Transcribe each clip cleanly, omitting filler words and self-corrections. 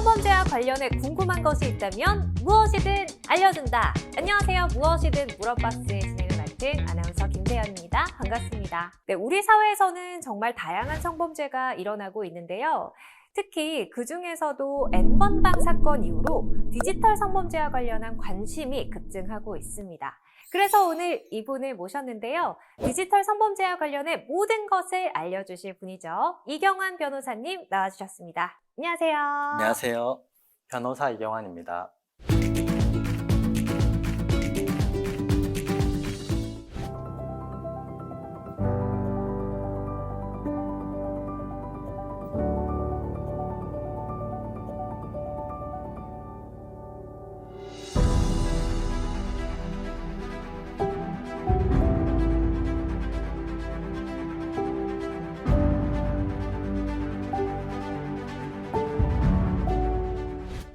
성범죄와 관련해 궁금한 것이 있다면 무엇이든 알려준다. 안녕하세요. 무엇이든 물어박스의 진행을 맡은 아나운서 김세연입니다. 반갑습니다. 네, 우리 사회에서는 정말 다양한 성범죄가 일어나고 있는데요. 특히 그중에서도 N번방 사건 이후로 디지털 성범죄와 관련한 관심이 급증하고 있습니다. 그래서 오늘 이분을 모셨는데요. 디지털 성범죄와 관련해 모든 것을 알려주실 분이죠. 이경환 변호사님 나와주셨습니다. 안녕하세요. 안녕하세요. 변호사 이경환입니다.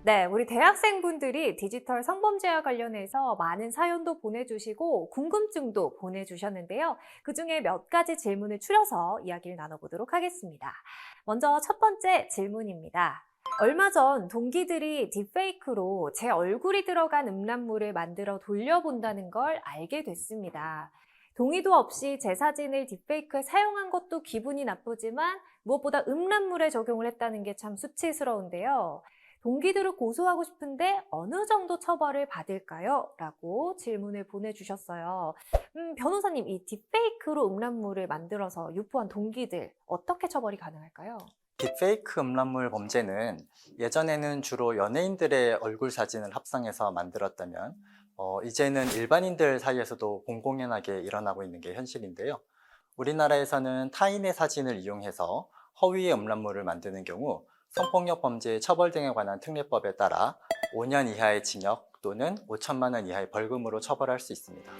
네, 우리 대학생분들이 디지털 성범죄와 관련해서 많은 사연도 보내주시고 궁금증도 보내주셨는데요. 그중에 몇 가지 질문을 추려서 이야기를 나눠보도록 하겠습니다. 먼저 첫 번째 질문입니다. 얼마 전 동기들이 딥페이크로 제 얼굴이 들어간 음란물을 만들어 돌려본다는 걸 알게 됐습니다. 동의도 없이 제 사진을 딥페이크에 사용한 것도 기분이 나쁘지만 무엇보다 음란물에 적용을 했다는 게 참 수치스러운데요. 동기들을 고소하고 싶은데 어느 정도 처벌을 받을까요? 라고 질문을 보내주셨어요. 변호사님, 이 딥페이크로 음란물을 만들어서 유포한 동기들 어떻게 처벌이 가능할까요? 딥페이크 음란물 범죄는 예전에는 주로 연예인들의 얼굴 사진을 합성해서 만들었다면 이제는 일반인들 사이에서도 공공연하게 일어나고 있는 게 현실인데요. 우리나라에서는 타인의 사진을 이용해서 허위의 음란물을 만드는 경우 성폭력 범죄 처벌 등에 관한 특례법에 따라 5년 이하의 징역 또는 5천만 원 이하의 벌금으로 처벌할 수 있습니다.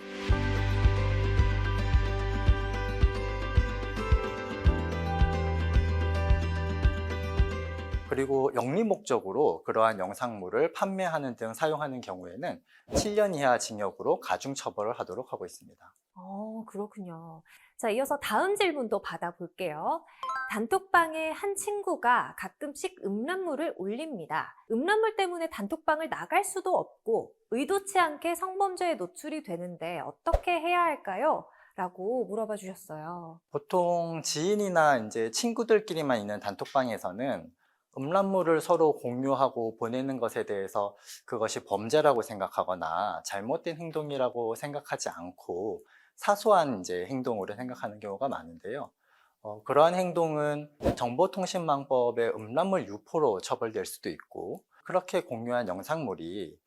그리고 영리 목적으로 그러한 영상물을 판매하는 등 사용하는 경우에는 7년 이하 징역으로 가중 처벌을 하도록 하고 있습니다. 그렇군요. 자, 이어서 다음 질문도 받아볼게요. 단톡방에 한 친구가 가끔씩 음란물을 올립니다. 음란물 때문에 단톡방을 나갈 수도 없고 의도치 않게 성범죄에 노출이 되는데 어떻게 해야 할까요? 라고 물어봐 주셨어요. 보통 지인이나 이제 친구들끼리만 있는 단톡방에서는 음란물을 서로 공유하고 보내는 것에 대해서 그것이 범죄라고 생각하거나 잘못된 행동이라고 생각하지 않고 사소한 이제 행동으로 생각하는 경우가 많은데요. 그러한 행동은 정보통신망법의 음란물 유포로 처벌될 수도 있고, 그렇게 공유한 영상물이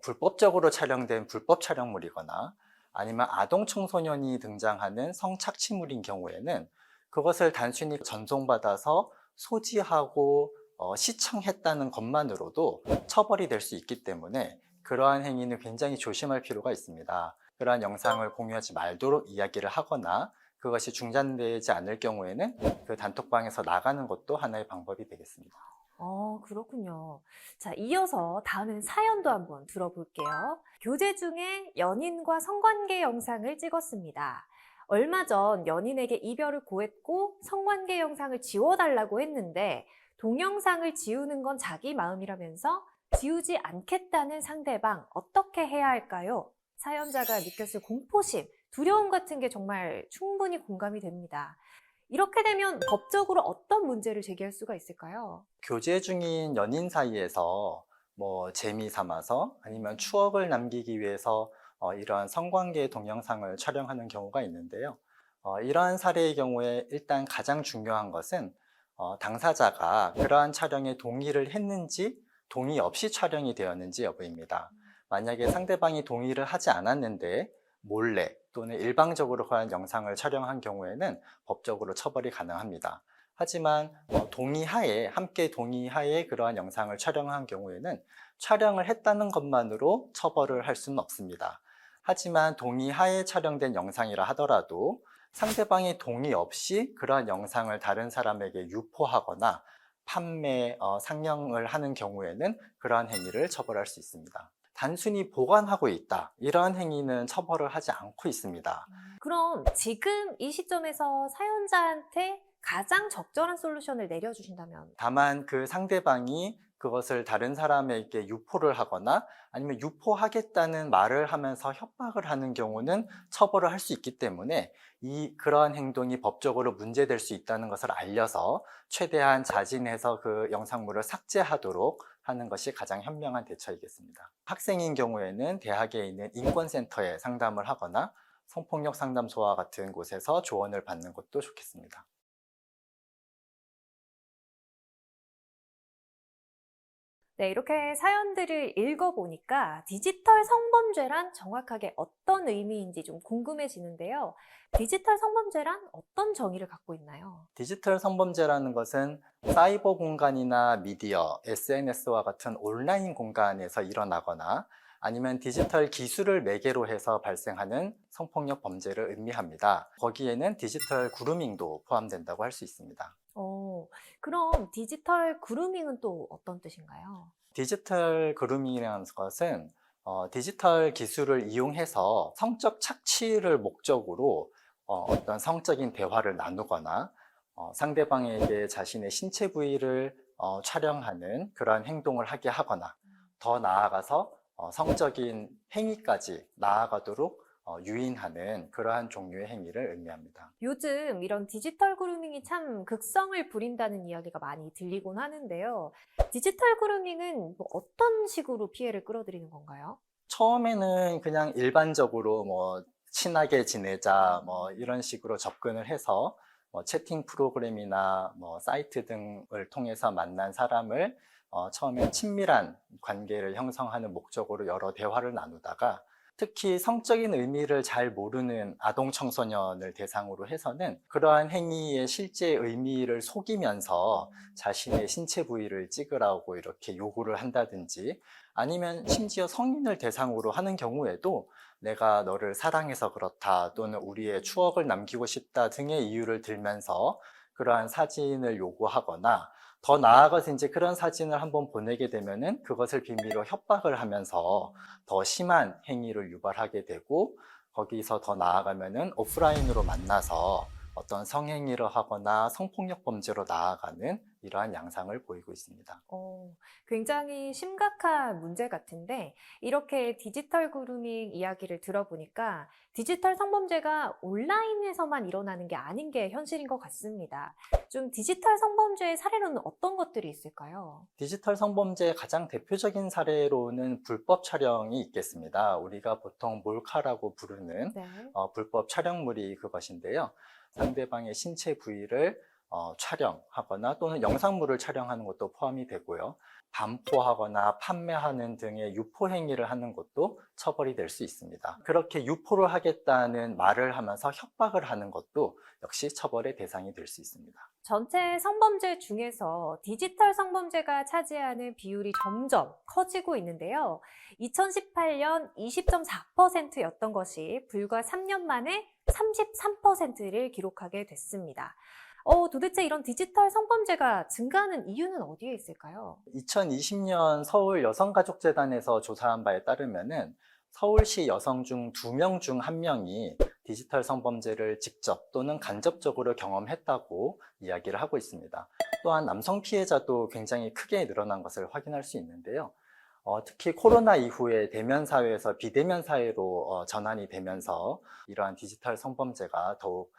불법적으로 촬영된 불법 촬영물이거나 아니면 아동 청소년이 등장하는 성착취물인 경우에는 그것을 단순히 전송받아서 소지하고 시청했다는 것만으로도 처벌이 될 수 있기 때문에 그러한 행위는 굉장히 조심할 필요가 있습니다. 그러한 영상을 공유하지 말도록 이야기를 하거나 그것이 중단되지 않을 경우에는 그 단톡방에서 나가는 것도 하나의 방법이 되겠습니다. 그렇군요. 자, 이어서 다음은 사연도 한번 들어볼게요. 교제 중에 연인과 성관계 영상을 찍었습니다. 얼마 전 연인에게 이별을 고했고 성관계 영상을 지워달라고 했는데 동영상을 지우는 건 자기 마음이라면서 지우지 않겠다는 상대방 어떻게 해야 할까요? 사연자가 느꼈을 공포심, 두려움 같은 게 정말 충분히 공감이 됩니다. 이렇게 되면 법적으로 어떤 문제를 제기할 수가 있을까요? 교제 중인 연인 사이에서 재미 삼아서 아니면 추억을 남기기 위해서 이러한 성관계 동영상을 촬영하는 경우가 있는데요. 이러한 사례의 경우에 일단 가장 중요한 것은 당사자가 그러한 촬영에 동의를 했는지 동의 없이 촬영이 되었는지 여부입니다. 만약에 상대방이 동의를 하지 않았는데 몰래 또는 일방적으로 그러한 영상을 촬영한 경우에는 법적으로 처벌이 가능합니다. 하지만 동의하에, 함께 동의하에 그러한 영상을 촬영한 경우에는 촬영을 했다는 것만으로 처벌을 할 수는 없습니다. 하지만 동의하에 촬영된 영상이라 하더라도 상대방이 동의 없이 그러한 영상을 다른 사람에게 유포하거나 판매, 상영을 하는 경우에는 그러한 행위를 처벌할 수 있습니다. 단순히 보관하고 있다, 이러한 행위는 처벌을 하지 않고 있습니다. 그럼 지금 이 시점에서 사연자한테 가장 적절한 솔루션을 내려주신다면? 다만 그 상대방이 그것을 다른 사람에게 유포를 하거나 아니면 유포하겠다는 말을 하면서 협박을 하는 경우는 처벌을 할 수 있기 때문에 그러한 행동이 법적으로 문제될 수 있다는 것을 알려서 최대한 자진해서 그 영상물을 삭제하도록 하는 것이 가장 현명한 대처이겠습니다. 학생인 경우에는 대학에 있는 인권센터에 상담을 하거나 성폭력 상담소와 같은 곳에서 조언을 받는 것도 좋겠습니다. 네, 이렇게 사연들을 읽어보니까 디지털 성범죄란 정확하게 어떤 의미인지 좀 궁금해지는데요. 디지털 성범죄란 어떤 정의를 갖고 있나요? 디지털 성범죄라는 것은 사이버 공간이나 미디어, SNS와 같은 온라인 공간에서 일어나거나 아니면 디지털 기술을 매개로 해서 발생하는 성폭력 범죄를 의미합니다. 거기에는 디지털 그루밍도 포함된다고 할 수 있습니다. 어, 그럼 디지털 그루밍은 또 어떤 뜻인가요? 디지털 그루밍이라는 것은 디지털 기술을 이용해서 성적 착취를 목적으로 어떤 성적인 대화를 나누거나 상대방에게 자신의 신체 부위를 촬영하는 그러한 행동을 하게 하거나 더 나아가서 성적인 행위까지 나아가도록 유인하는 그러한 종류의 행위를 의미합니다. 요즘 이런 디지털 그루밍이 참 극성을 부린다는 이야기가 많이 들리곤 하는데요. 디지털 그루밍은 뭐 어떤 식으로 피해를 끌어들이는 건가요? 처음에는 그냥 일반적으로 뭐 친하게 지내자 뭐 이런 식으로 접근을 해서 뭐 채팅 프로그램이나 뭐 사이트 등을 통해서 만난 사람을 처음엔 친밀한 관계를 형성하는 목적으로 여러 대화를 나누다가 특히 성적인 의미를 잘 모르는 아동 청소년을 대상으로 해서는 그러한 행위의 실제 의미를 속이면서 자신의 신체 부위를 찍으라고 이렇게 요구를 한다든지 아니면 심지어 성인을 대상으로 하는 경우에도 내가 너를 사랑해서 그렇다 또는 우리의 추억을 남기고 싶다 등의 이유를 들면서 그러한 사진을 요구하거나 더 나아가서 이제 그런 사진을 한번 보내게 되면은 그것을 빌미로 협박을 하면서 더 심한 행위를 유발하게 되고 거기서 더 나아가면은 오프라인으로 만나서 어떤 성행위를 하거나 성폭력 범죄로 나아가는 이러한 양상을 보이고 있습니다. 굉장히 심각한 문제 같은데, 이렇게 디지털 그루밍 이야기를 들어보니까 디지털 성범죄가 온라인에서만 일어나는 게 아닌 게 현실인 것 같습니다. 좀 디지털 성범죄의 사례로는 어떤 것들이 있을까요? 디지털 성범죄의 가장 대표적인 사례로는 불법 촬영이 있겠습니다. 우리가 보통 몰카라고 부르는 네. 불법 촬영물이 그것인데요. 상대방의 신체 부위를 촬영하거나 또는 영상물을 촬영하는 것도 포함이 되고요. 반포하거나 판매하는 등의 유포 행위를 하는 것도 처벌이 될 수 있습니다. 그렇게 유포를 하겠다는 말을 하면서 협박을 하는 것도 역시 처벌의 대상이 될 수 있습니다. 전체 성범죄 중에서 디지털 성범죄가 차지하는 비율이 점점 커지고 있는데요. 2018년 20.4%였던 것이 불과 3년 만에 33%를 기록하게 됐습니다. 도대체 이런 디지털 성범죄가 증가하는 이유는 어디에 있을까요? 2020년 서울 여성가족재단에서 조사한 바에 따르면은 서울시 여성 중 2명 중 1명이 디지털 성범죄를 직접 또는 간접적으로 경험했다고 이야기를 하고 있습니다. 또한 남성 피해자도 굉장히 크게 늘어난 것을 확인할 수 있는데요. 특히 코로나 이후에 대면 사회에서 비대면 사회로 전환이 되면서 이러한 디지털 성범죄가 더욱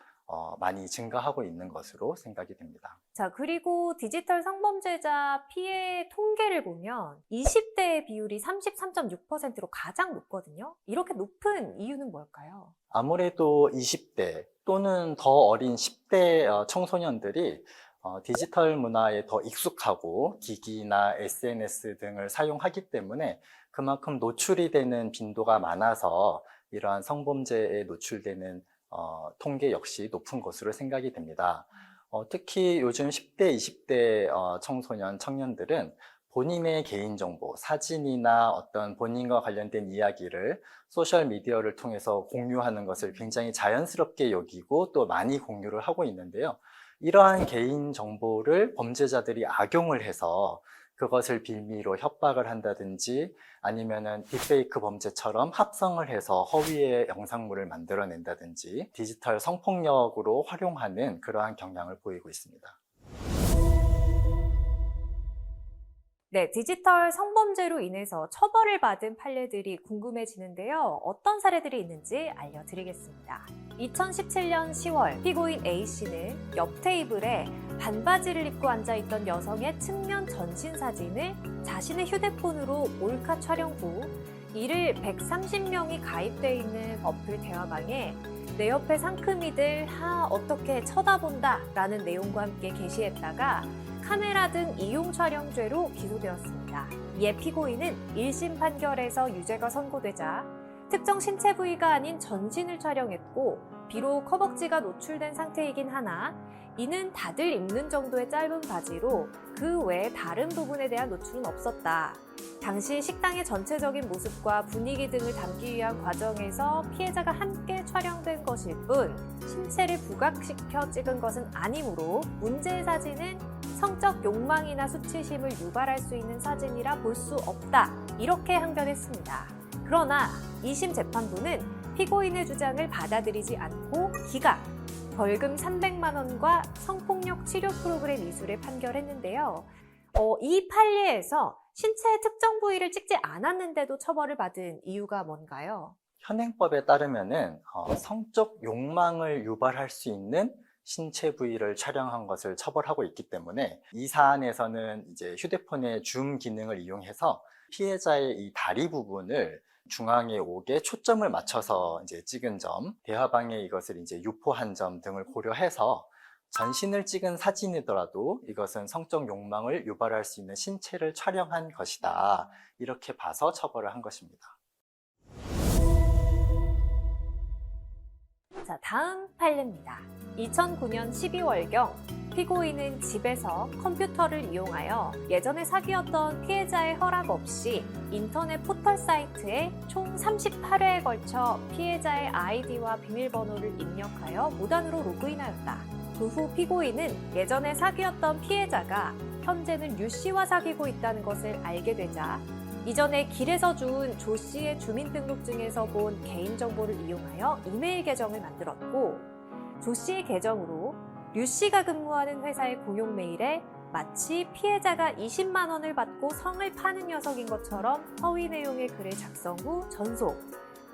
많이 증가하고 있는 것으로 생각이 됩니다. 자, 그리고 디지털 성범죄자 피해 통계를 보면 20대의 비율이 33.6%로 가장 높거든요. 이렇게 높은 이유는 뭘까요? 아무래도 20대 또는 더 어린 10대 청소년들이 디지털 문화에 더 익숙하고 기기나 SNS 등을 사용하기 때문에 그만큼 노출이 되는 빈도가 많아서 이러한 성범죄에 노출되는 통계 역시 높은 것으로 생각이 됩니다. 특히 요즘 10대, 20대 청소년, 청년들은 본인의 개인정보, 사진이나 어떤 본인과 관련된 이야기를 소셜미디어를 통해서 공유하는 것을 굉장히 자연스럽게 여기고 또 많이 공유를 하고 있는데요. 이러한 개인정보를 범죄자들이 악용을 해서 그것을 빌미로 협박을 한다든지 아니면은 딥페이크 범죄처럼 합성을 해서 허위의 영상물을 만들어낸다든지 디지털 성폭력으로 활용하는 그러한 경향을 보이고 있습니다. 네, 디지털 성범죄로 인해서 처벌을 받은 판례들이 궁금해지는데요. 어떤 사례들이 있는지 알려드리겠습니다. 2017년 10월 피고인 A씨는 옆 테이블에 반바지를 입고 앉아있던 여성의 측면 전신 사진을 자신의 휴대폰으로 몰카 촬영 후 이를 130명이 가입되어 있는 어플 대화방에 내 옆에 상큼이들 어떻게 쳐다본다 라는 내용과 함께 게시했다가 카메라 등 이용 촬영죄로 기소되었습니다. 이에 피고인은 1심 판결에서 유죄가 선고되자 특정 신체 부위가 아닌 전신을 촬영했고 비록 허벅지가 노출된 상태이긴 하나 이는 다들 입는 정도의 짧은 바지로 그 외에 다른 부분에 대한 노출은 없었다. 당시 식당의 전체적인 모습과 분위기 등을 담기 위한 과정에서 피해자가 함께 촬영된 것일 뿐 신체를 부각시켜 찍은 것은 아니므로 문제의 사진은 성적 욕망이나 수치심을 유발할 수 있는 사진이라 볼 수 없다. 이렇게 항변했습니다. 그러나 2심 재판부는 피고인의 주장을 받아들이지 않고 기각, 벌금 300만 원과 성폭력 치료 프로그램 이수를 판결했는데요. 이 판례에서 신체의 특정 부위를 찍지 않았는데도 처벌을 받은 이유가 뭔가요? 현행법에 따르면은 성적 욕망을 유발할 수 있는 신체 부위를 촬영한 것을 처벌하고 있기 때문에 이 사안에서는 이제 휴대폰의 줌 기능을 이용해서 피해자의 이 다리 부분을 중앙에 오게 초점을 맞춰서 이제 찍은 점, 대화방에 이것을 이제 유포한 점 등을 고려해서 전신을 찍은 사진이더라도 이것은 성적 욕망을 유발할 수 있는 신체를 촬영한 것이다. 이렇게 봐서 처벌을 한 것입니다. 자, 다음 판례입니다. 2009년 12월경 피고인은 집에서 컴퓨터를 이용하여 예전에 사귀었던 피해자의 허락 없이 인터넷 포털 사이트에 총 38회에 걸쳐 피해자의 아이디와 비밀번호를 입력하여 무단으로 로그인하였다. 그 후 피고인은 예전에 사귀었던 피해자가 현재는 류 씨와 사귀고 있다는 것을 알게 되자 이전에 길에서 준 조 씨의 주민등록증에서 본 개인정보를 이용하여 이메일 계정을 만들었고 조 씨의 계정으로 류 씨가 근무하는 회사의 공용 메일에 마치 피해자가 20만 원을 받고 성을 파는 녀석인 것처럼 허위 내용의 글을 작성 후 전송.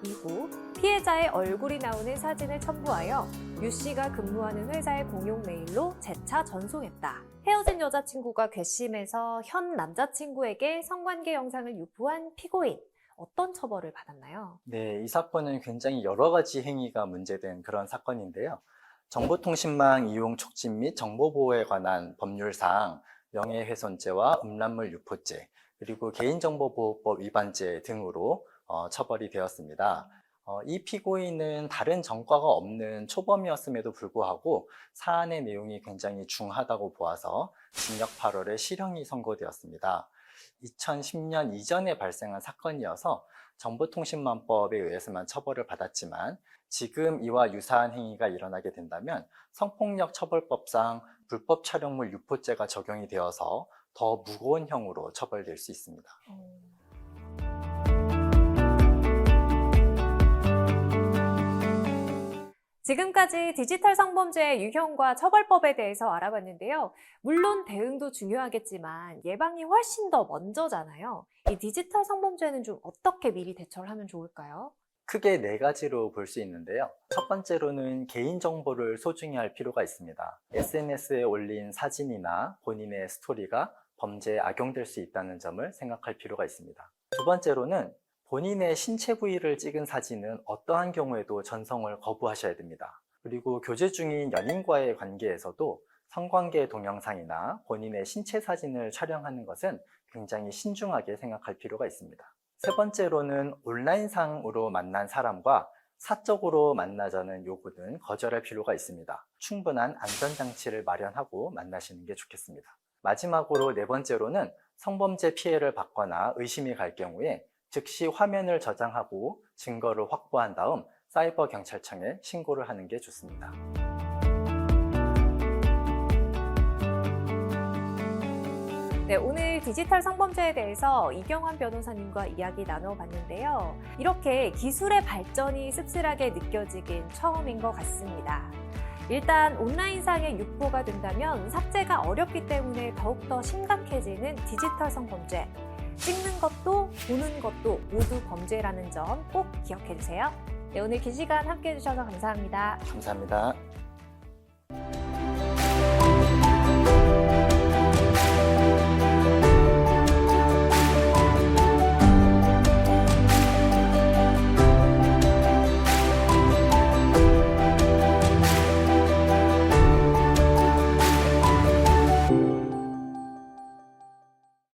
이후 피해자의 얼굴이 나오는 사진을 첨부하여 류 씨가 근무하는 회사의 공용 메일로 재차 전송했다. 헤어진 여자친구가 괘씸해서 현 남자친구에게 성관계 영상을 유포한 피고인. 어떤 처벌을 받았나요? 네, 이 사건은 굉장히 여러 가지 행위가 문제된 그런 사건인데요. 정보통신망 이용 촉진 및 정보보호에 관한 법률상 명예훼손죄와 음란물 유포죄, 그리고 개인정보보호법 위반죄 등으로 처벌이 되었습니다. 이 피고인은 다른 전과가 없는 초범이었음에도 불구하고 사안의 내용이 굉장히 중하다고 보아서 징역 8월에 실형이 선고되었습니다. 2010년 이전에 발생한 사건이어서 정보통신망법에 의해서만 처벌을 받았지만 지금 이와 유사한 행위가 일어나게 된다면 성폭력처벌법상 불법 촬영물 유포죄가 적용이 되어서 더 무거운 형으로 처벌될 수 있습니다. 지금까지 디지털 성범죄의 유형과 처벌법에 대해서 알아봤는데요. 물론 대응도 중요하겠지만 예방이 훨씬 더 먼저잖아요. 이 디지털 성범죄는 좀 어떻게 미리 대처를 하면 좋을까요? 크게 네 가지로 볼 수 있는데요. 첫 번째로는 개인정보를 소중히 할 필요가 있습니다. SNS에 올린 사진이나 본인의 스토리가 범죄에 악용될 수 있다는 점을 생각할 필요가 있습니다. 두 번째로는 본인의 신체 부위를 찍은 사진은 어떠한 경우에도 전송을 거부하셔야 됩니다. 그리고 교제 중인 연인과의 관계에서도 성관계 동영상이나 본인의 신체 사진을 촬영하는 것은 굉장히 신중하게 생각할 필요가 있습니다. 세 번째로는 온라인상으로 만난 사람과 사적으로 만나자는 요구는 거절할 필요가 있습니다. 충분한 안전장치를 마련하고 만나시는 게 좋겠습니다. 마지막으로 네 번째로는 성범죄 피해를 받거나 의심이 갈 경우에 즉시 화면을 저장하고 증거를 확보한 다음 사이버 경찰청에 신고를 하는 게 좋습니다. 네, 오늘 디지털 성범죄에 대해서 이경환 변호사님과 이야기 나눠봤는데요. 이렇게 기술의 발전이 씁쓸하게 느껴지긴 처음인 것 같습니다. 일단 온라인상의 유포가 된다면 삭제가 어렵기 때문에 더욱더 심각해지는 디지털 성범죄. 찍는 것도 보는 것도 모두 범죄라는 점 꼭 기억해 주세요. 네, 오늘 긴 시간 함께 해주셔서 감사합니다. 감사합니다.